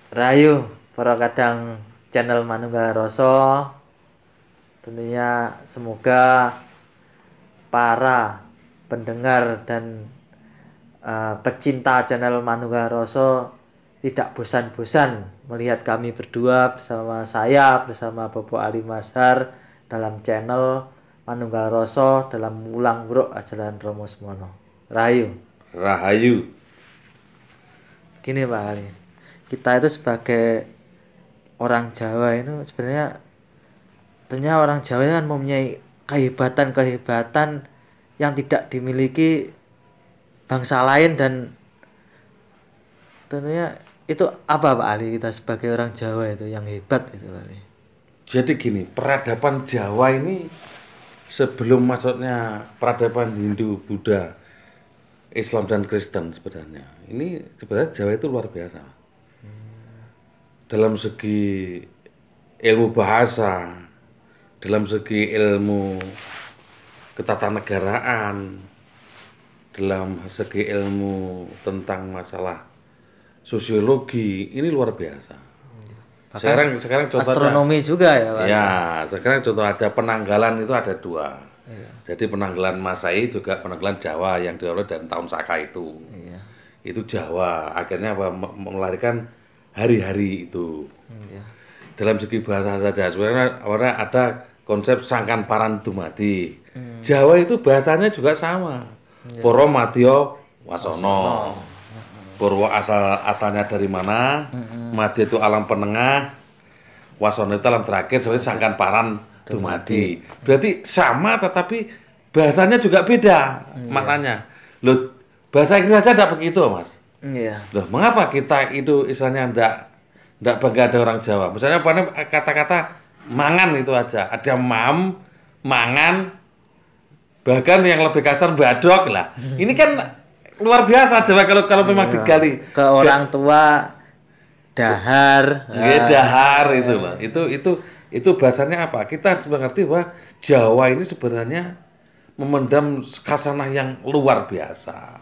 Rahayu para kadang channel Manunggal Rasa. Tentunya semoga para pendengar dan pecinta channel Manunggal Rasa tidak bosan-bosan melihat kami berdua bersama saya, bersama Bapak Ali Mazhar dalam channel Manunggal Rasa dalam Mulang Wuruk Ajalan Romo Semono. Rahayu. Rahayu. Gini Pak Ali, kita itu sebagai orang Jawa itu sebenarnya tentunya orang Jawa itu kan mempunyai kehebatan-kehebatan yang tidak dimiliki bangsa lain, dan tentunya itu apa Pak Ali, kita sebagai orang Jawa itu yang hebat itu Pak Ali? Jadi gini, peradaban Jawa ini sebelum masuknya peradaban Hindu, Buddha, Islam dan Kristen sebenarnya. Ini sebenarnya Jawa itu luar biasa. Dalam segi ilmu bahasa, dalam segi ilmu ketatanegaraan, dalam segi ilmu tentang masalah sosiologi, ini luar biasa. Sekarang contoh astronomi juga ya Pak? Ya, sekarang contoh ada penanggalan itu ada 2. Iya. Jadi penanggalan Masai juga penanggalan Jawa yang diawali dari tahun Saka itu. Iya. Itu Jawa. Akhirnya apa? Melarikan hari-hari itu. Iya. Dalam segi bahasa saja sebenarnya ada konsep sangkan paran dumadi. Jawa itu bahasanya juga sama. Iya. Poro Madya Wasono. Purwo asalnya dari mana? Madya itu alam penengah. Wasono itu alam terakhir, sebenarnya sangkan paran dumadi. Berarti sama tetapi bahasanya juga beda maknanya. Loh, bahasa Inggris saja tidak begitu, Mas. Iya. Loh, mengapa kita itu istilahnya tidak bangga ada orang Jawa? Misalnya kata-kata mangan itu aja. Ada mangan, bahkan yang lebih kasar badok lah. Ini kan luar biasa Jawa kalau memang digali. Ke orang tua dahar. Dahar itu loh. Itu bahasanya apa? Kita harus mengerti bahwa Jawa ini sebenarnya memendam khasanah yang luar biasa.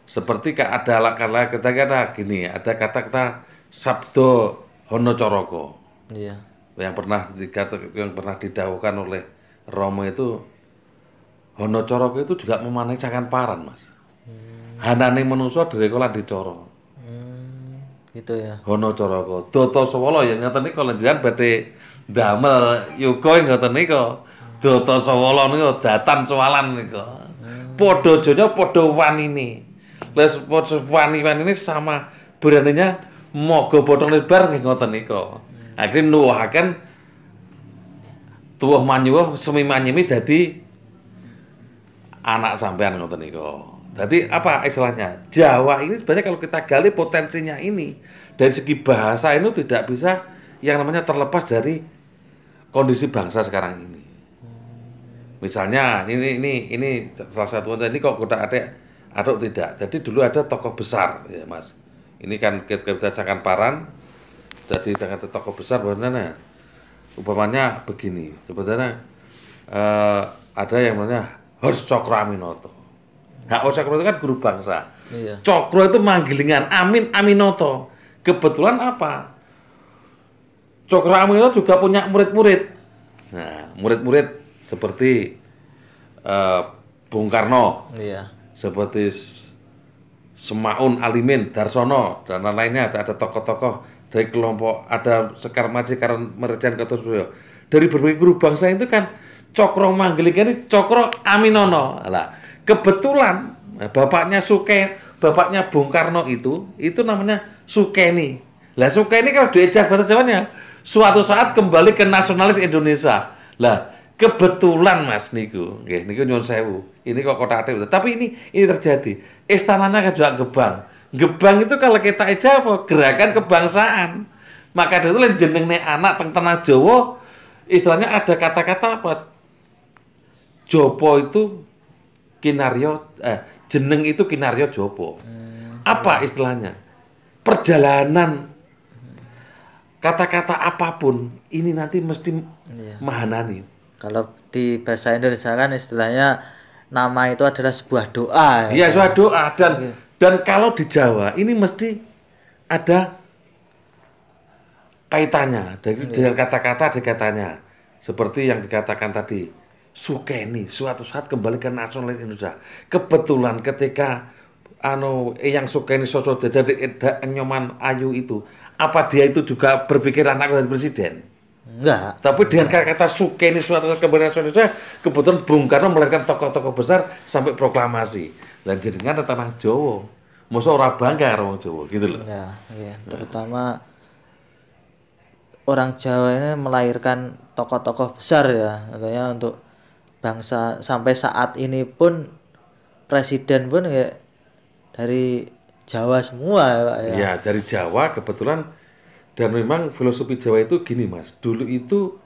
Seperti ada kata-kata gini, ada kata-kata Sabdo Hono Coroko. Iya. Yang pernah didhawuhkan oleh Romo itu, Hono Coroko itu juga memanai sangkan paran, Mas. Hanane manungsa direkolan dicoro. Gitu ya. Hono Coroko. Doto Sawala ya ngoten nika lenjengan badhe ndamel yoga ngoten nika. Doto Sawala nika datan sowalan nika. Padha jaya padha wanine. Les wani-wanine sama beraninya moga bothong lebar nggih ngoten nika. Akhire nuwuhaken tuwuh manyuwuh semi manyemi dadi anak sampean ngoten nika. Jadi apa istilahnya? Jawa ini sebenarnya kalau kita gali potensinya ini dari segi bahasa ini tidak bisa yang namanya terlepas dari kondisi bangsa sekarang ini. Misalnya ini salah satu ini kok udah aduk tidak. Jadi dulu ada tokoh besar ya Mas. Ini kan kita bacakan paran. Jadi dengan tokoh besar sebenarnya umpamanya begini. Sebenarnya ada yang namanya Hos Cokroaminoto. Hak Cokro itu kan guru bangsa. Iya. Cokro itu manggilingan Amin Aminoto. Kebetulan apa? Cokro Aminoto juga punya murid-murid. Nah, murid-murid seperti Bung Karno. Iya. Seperti Semaun Alimin, Darsono dan lainnya. Ada tokoh-tokoh dari kelompok, ada Sekar Maji, Karan Merjan, Kertosoewarjo. Dari berbagai guru bangsa itu kan Cokro manggilingan ini Cokro Aminono. Lah. Kebetulan bapaknya Bung Karno itu namanya Sukeni. Lah Sukeni kalau diejak bahasa Jawanya suatu saat kembali ke nasionalis Indonesia. Lah kebetulan Mas niku, nggih niku nyuwun sewu. Ini kok kota Ati. Tapi ini terjadi. Istananya kan juga Gebang. Gebang itu kalau kita ejak apa? Gerakan kebangsaan. Maka itu jenenge anak teng tanah Jawa istilahnya ada kata-kata apa? Jopo itu kinaryo jeneng itu kinaryo jopo. Apa istilahnya? Perjalanan kata-kata apapun ini nanti mesti mahanani. Kalau di bahasa Indonesia kan istilahnya nama itu adalah sebuah doa. Iya, sebuah doa dan kalau di Jawa ini mesti ada kaitannya dengan kata-kata ada kaitannya. Seperti yang dikatakan tadi, Sukeni suatu saat kembali ke nasionalis Indonesia. Kebetulan ketika yang Sukeni sosok jadi Nyoman Ayu itu, apa dia itu juga berpikir anak dari presiden? Enggak. Tapi dengan kata Sukeni suatu saat kembali ke nasionalis Indonesia, kebetulan Bung Karno melahirkan tokoh-tokoh besar sampai proklamasi. Dan jadinya tanah Jawa. Masa orang bangga orang Jawa gitu loh. Ya, iya. Terutama orang Jawa ini melahirkan tokoh-tokoh besar ya, katanya untuk bangsa sampai saat ini pun presiden pun kayak dari Jawa semua ya, Pak ya. Ya, dari Jawa kebetulan, dan memang filosofi Jawa itu gini Mas, dulu itu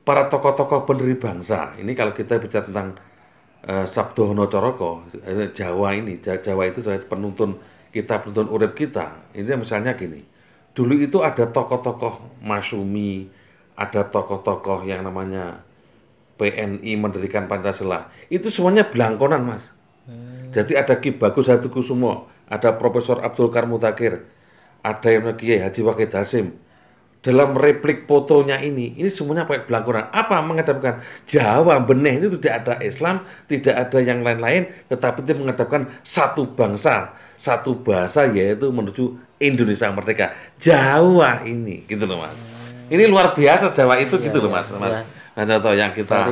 para tokoh-tokoh pendiri bangsa, ini kalau kita bicara tentang Sabdono Coroko, Jawa ini, Jawa itu sebagai penuntun kita, penuntun urip kita. Ini misalnya gini, dulu itu ada tokoh-tokoh Masyumi, ada tokoh-tokoh yang namanya PNI mendirikan Pancasila. Itu semuanya belangkonan Mas. Jadi ada Ki Bagus Hadikussumo, ada Profesor Abdul Karim Mutakhir, ada yang Kiai Haji Wahid Hasyim. Dalam replik fotonya ini semuanya pakai belangkonan. Apa menghadapkan Jawa benih ini tidak ada Islam, tidak ada yang lain-lain, tetapi dia menghadapkan satu bangsa, satu bahasa, yaitu menuju Indonesia merdeka. Jawa ini, gitu loh Mas. Ini luar biasa Jawa itu, gitu loh Mas. Mas contoh yang kita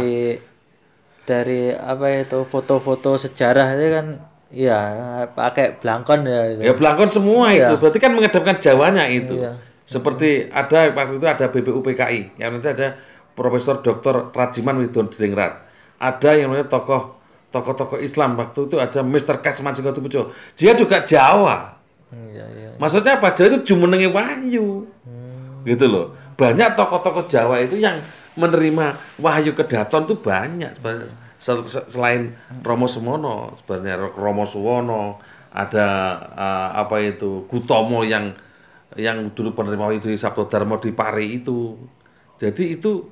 dari apa itu foto-foto sejarah itu kan ya pakai belangkon ya itu. Ya belangkon semua itu. Berarti kan menghadapkan Jawanya itu. Iya. Seperti ada waktu itu ada BPUPKI, yang nanti ada Profesor Dr. Rajiman Widodiningrat. Ada yang namanya tokoh-tokoh Islam, waktu itu ada Mr. Kasman Singgotupujo. Dia juga Jawa. Iya. Maksudnya apa? Jawa itu jumenenge wahyu. Gitu loh. Banyak tokoh-tokoh Jawa itu yang menerima wahyu kedaton itu banyak. Selain Romo Sumono, sebenarnya Romo Suwono, ada Gutomo yang dulu penerima wahyu di Sabto Darmo di Pari itu. Jadi itu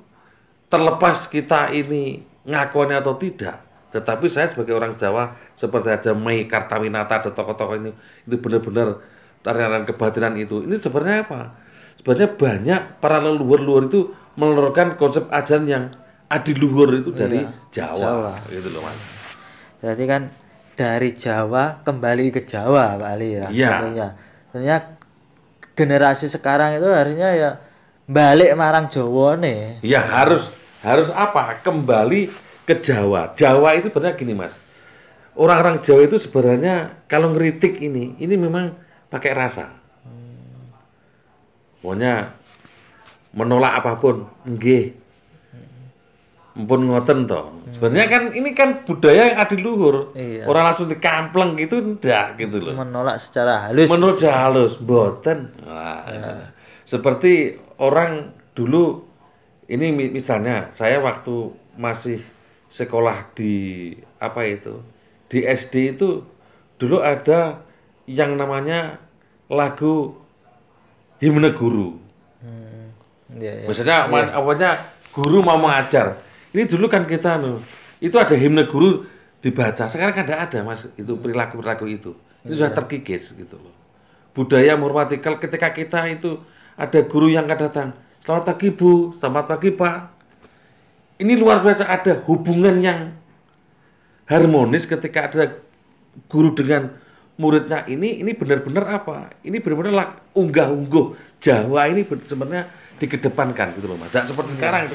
terlepas kita ini ngakuannya atau tidak, tetapi saya sebagai orang Jawa, seperti ada Mei Kartawinata, ada tokoh-tokoh ini, itu benar-benar tarian kebatinan itu. Ini sebenarnya apa? Sebenarnya banyak para leluhur itu menelurkan konsep ajaran yang adiluhur itu dari Jawa. Gitu loh Mas. Berarti kan dari Jawa kembali ke Jawa Pak Ali ya. Iya. Sebenarnya generasi sekarang itu harusnya ya balik marang Jawa nih. Ya harus apa? Kembali ke Jawa. Jawa itu sebenarnya gini Mas. Orang-orang Jawa itu sebenarnya kalau ngeritik ini memang pakai rasa. Pokoknya menolak apapun, nggih. Mpun ngoten toh. Sebenarnya kan ini kan budaya yang adiluhur. Iya. Orang langsung dikampleng gitu enggak gitu loh. Menolak secara halus. Menurut halus, boten. Nah, seperti orang dulu ini misalnya saya waktu masih sekolah di di SD itu dulu ada yang namanya lagu himne guru. Maksudnya awalnya guru mau mengajar. Ini dulu kan kita itu ada himne guru dibaca. Sekarang kan ada Mas itu perilaku itu. Itu sudah terkikis gitu loh. Budaya menghormati ketika kita itu ada guru yang akan datang. Selamat pagi Bu, selamat pagi Pak. Ini luar biasa, ada hubungan yang harmonis ketika ada guru dengan muridnya. Ini benar-benar apa? Ini benar-benar unggah-ungguh Jawa ini sebenarnya dikedepankan gitu loh Mas. Tidak seperti sekarang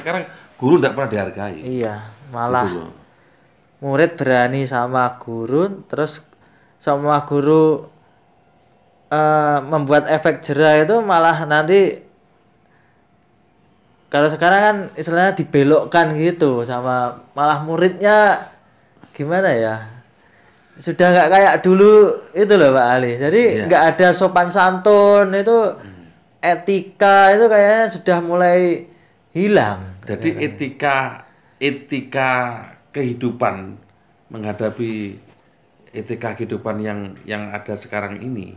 guru tidak pernah dihargai. Iya, malah gitu murid berani sama guru, terus sama guru membuat efek jerah itu malah nanti kalau sekarang kan istilahnya dibelokkan gitu sama malah muridnya gimana ya? Sudah nggak kayak dulu itu loh Pak Ali. Jadi nggak ada sopan santun itu, etika itu kayaknya sudah mulai hilang. Jadi etika kehidupan menghadapi etika kehidupan yang ada sekarang ini.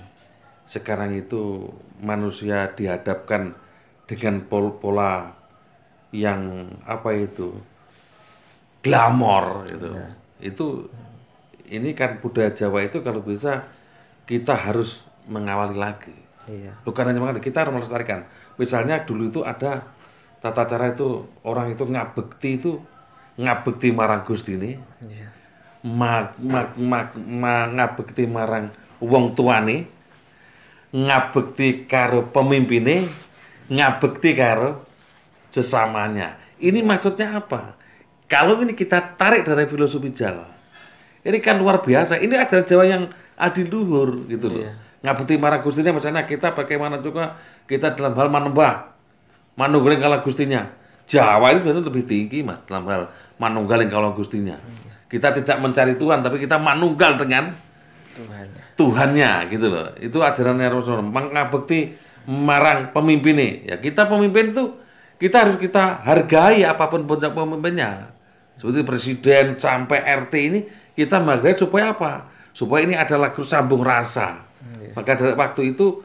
Sekarang itu manusia dihadapkan dengan pola yang glamor gitu. Itu ini kan budaya Jawa itu kalau bisa kita harus mengawali lagi. Iya. Bukan hanya makan, kita harus melestarikan. Misalnya dulu itu ada tata cara itu orang itu ngabekti marang Gustine, Iya. ngabekti marang wong tuane, ngabekti karo pemimpine, ngabekti karo sesamanya. Ini maksudnya apa? Kalau ini kita tarik dari filosofi Jawa, ini kan luar biasa. Ini adalah Jawa yang adiluhur gitu loh. Iya. Ngabekti marang Gustinya, misalnya kita bagaimana juga kita dalam hal manembah, manunggaling kala Gustinya. Jawa itu sebenarnya lebih tinggi mas dalam hal manunggaling kala Gustinya. Kita tidak mencari Tuhan, tapi kita manunggal dengan Tuhannya. Tuhannya gitu loh. Itu ajarannya Rasulullah. Mengabekti marang pemimpinnya. Ya kita pemimpin itu kita harus kita hargai apapun bentuk pemimpinnya. Seperti presiden sampai RT ini kita menghargai supaya apa? Supaya ini adalah sambung rasa. Maka dari waktu itu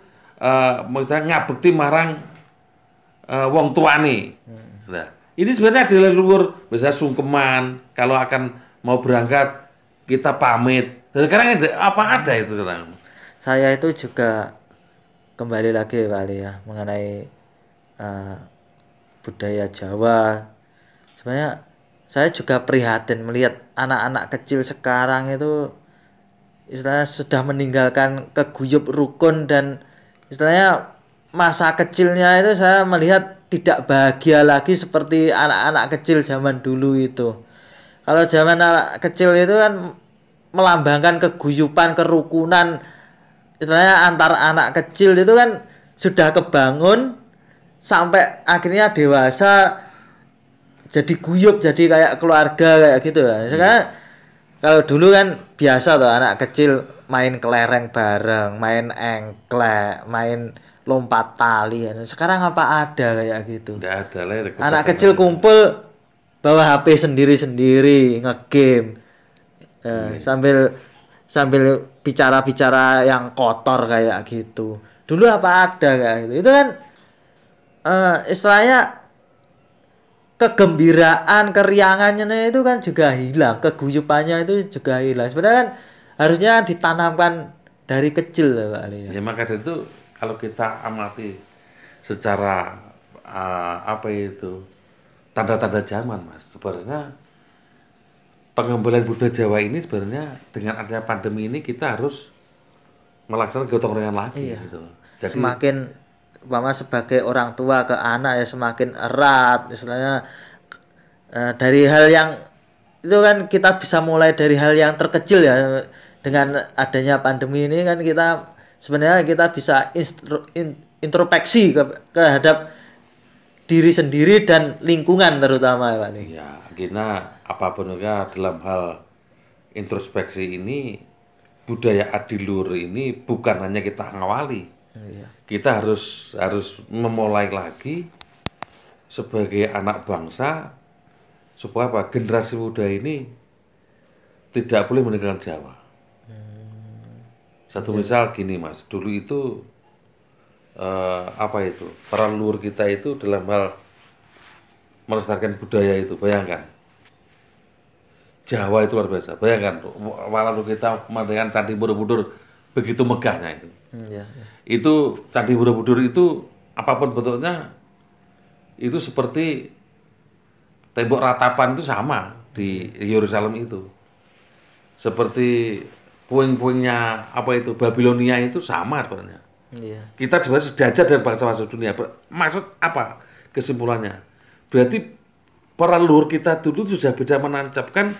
misalnya ngabekti marang wong tuane. Nah, ini sebenarnya adalah luhur, misalnya sungkeman kalau akan mau berangkat kita pamit. Dan sekarang apa ada itu sekarang? Saya itu juga kembali lagi Pak Ali ya mengenai budaya Jawa. Sebenarnya saya juga prihatin melihat anak-anak kecil sekarang itu istilahnya sudah meninggalkan keguyup rukun dan istilahnya masa kecilnya itu saya melihat tidak bahagia lagi seperti anak-anak kecil zaman dulu itu. Kalau zaman anak kecil itu kan melambangkan keguyupan, kerukunan, istilahnya antar anak kecil itu kan sudah kebangun sampai akhirnya dewasa jadi guyup, jadi kayak keluarga kayak gitu ya. Sekarang kalau dulu kan biasa tuh anak kecil main kelereng bareng, main engklek, main lompat tali. Sekarang apa ada kayak gitu? Tidak ada lah. Anak kecil kumpul bawa HP sendiri-sendiri, ngegame. Sambil bicara-bicara yang kotor kayak gitu. Dulu apa ada kayak gitu. Itu kan istilahnya kegembiraan, keriangannya itu kan juga hilang, keguyupannya itu juga hilang. Sebenarnya kan harusnya ditanamkan dari kecil ya Pak Ali. Ya maka dari itu kalau kita amati secara apa itu tanda-tanda zaman mas, sebenarnya pengembalian budaya Jawa ini sebenarnya dengan adanya pandemi ini kita harus melaksanakan gotong royong lagi Iya. gitu. Jadi Semakin sebagai orang tua ke anak ya semakin erat istilahnya dari hal yang itu kan kita bisa mulai dari hal yang terkecil ya. Dengan adanya pandemi ini kan kita sebenarnya kita bisa introspeksi terhadap diri sendiri dan lingkungan terutama Pak nih. ya kita apapun juga dalam hal introspeksi ini budaya adiluhur ini bukan hanya kita ngawali. Iya. Kita harus memulai lagi sebagai anak bangsa supaya apa generasi muda ini tidak boleh meninggalkan Jawa. Satu misal gini mas, dulu itu apa itu para leluhur kita itu dalam hal melestarikan budaya itu, bayangkan Jawa itu luar biasa. Bayangkan walau kita mengadakan Candi Borobudur begitu megahnya itu. Iya. Itu Candi Borobudur itu apapun bentuknya itu seperti tembok ratapan itu sama di Yerusalem itu. Seperti puing-puingnya apa itu Babilonia itu sama sebenarnya. Iya. Kita sebenarnya sejajar dengan bangsa-bangsa dunia. Maksud apa? Kesimpulannya. Berarti para leluhur kita dulu sudah bisa menancapkan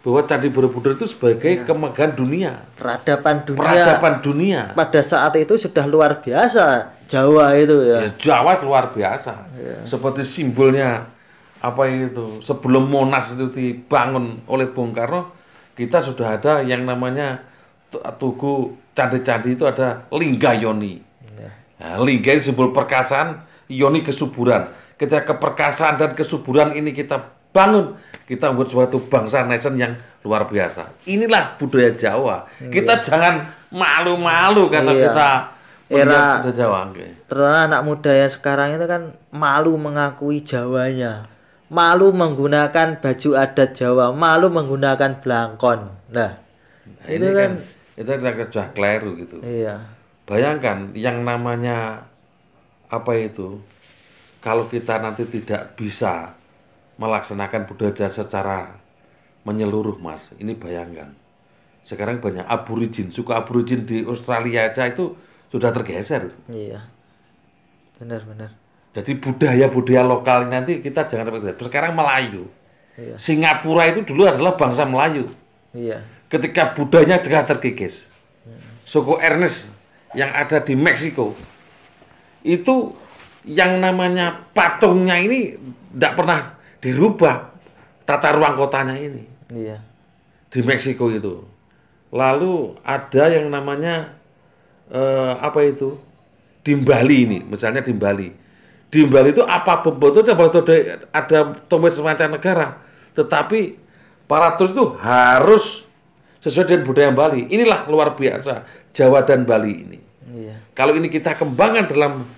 bahwa Candi Borobudur itu sebagai kemegahan dunia. Peradaban dunia. Pada saat itu sudah luar biasa Jawa itu ya. Ya Jawa luar biasa. Seperti simbolnya apa itu sebelum Monas itu dibangun oleh Bung Karno, kita sudah ada yang namanya tugu candi-candi itu ada lingga yoni. Nah, lingga itu simbol perkasaan, yoni kesuburan. Ketika keperkasaan dan kesuburan ini kita bangun, kita membuat suatu bangsa nation yang luar biasa. Inilah budaya Jawa. Kita jangan malu-malu kata kita era budaya Jawa. Terus anak muda yang sekarang itu kan malu mengakui Jawanya, malu menggunakan baju adat Jawa, malu menggunakan blangkon. Nah itu kan itu sudah keliru gitu. iya. bayangkan yang namanya apa itu, kalau kita nanti tidak bisa melaksanakan budaya secara menyeluruh, Mas, ini bayangkan. Sekarang banyak aborigin, suku aborigin di Australia aja itu sudah tergeser. Iya, benar-benar. Jadi budaya-budaya lokal nanti kita jangan sampai tergeser. Sekarang Melayu. Iya, Singapura itu dulu adalah bangsa Melayu. iya, Ketika budayanya juga terkikis. Suku Ernest yang ada di Meksiko itu yang namanya patungnya ini tidak pernah dirubah tata ruang kotanya ini iya, di Meksiko itu. Lalu ada yang namanya apa itu di Bali ini, misalnya di Bali. Di Bali itu apa itu ada tumbuh semacam negara, tetapi para turis itu harus sesuai dengan budaya Bali. Inilah luar biasa Jawa dan Bali ini. iya, Kalau ini kita kembangkan dalam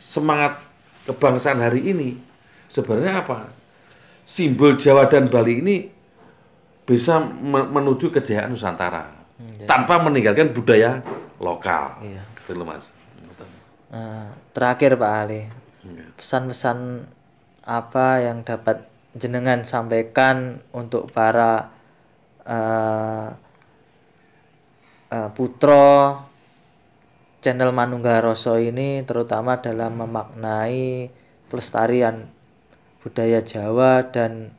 semangat kebangsaan hari ini, sebenarnya apa? Simbol Jawa dan Bali ini bisa menuju kejayaan Nusantara tanpa meninggalkan budaya lokal. iya. Gitu loh, Mas. Terakhir Pak Ali, Iya. pesan-pesan apa yang dapat jenengan sampaikan untuk para putra channel Manunggal Rasa ini, terutama dalam memaknai pelestarian budaya Jawa, dan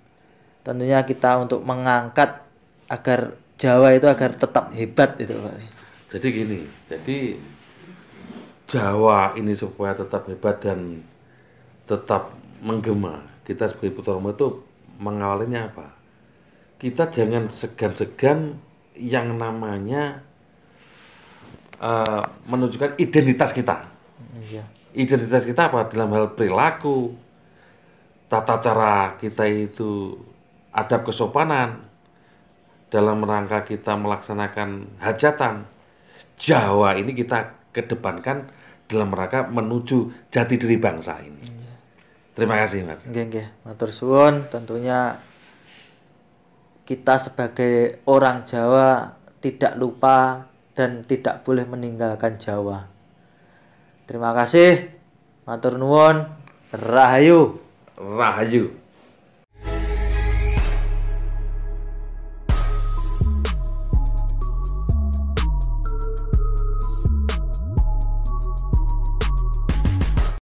tentunya kita untuk mengangkat agar Jawa itu agar tetap hebat itu Pak Ali. Jadi gini, jadi Jawa ini supaya tetap hebat dan tetap menggema, kita sebagai putra Romo itu mengawalinya apa? Kita jangan segan-segan yang namanya menunjukkan identitas kita. Iya, Identitas kita apa? Dalam hal perilaku, tata cara kita itu, adab kesopanan, dalam rangka kita melaksanakan hajatan. Jawa ini kita kedepankan dalam rangka menuju jati diri bangsa ini. Terima kasih, Mas. nggih, matur suwun. Tentunya kita sebagai orang Jawa tidak lupa dan tidak boleh meninggalkan Jawa. Terima kasih, matur nuwun, rahayu. Rahayu.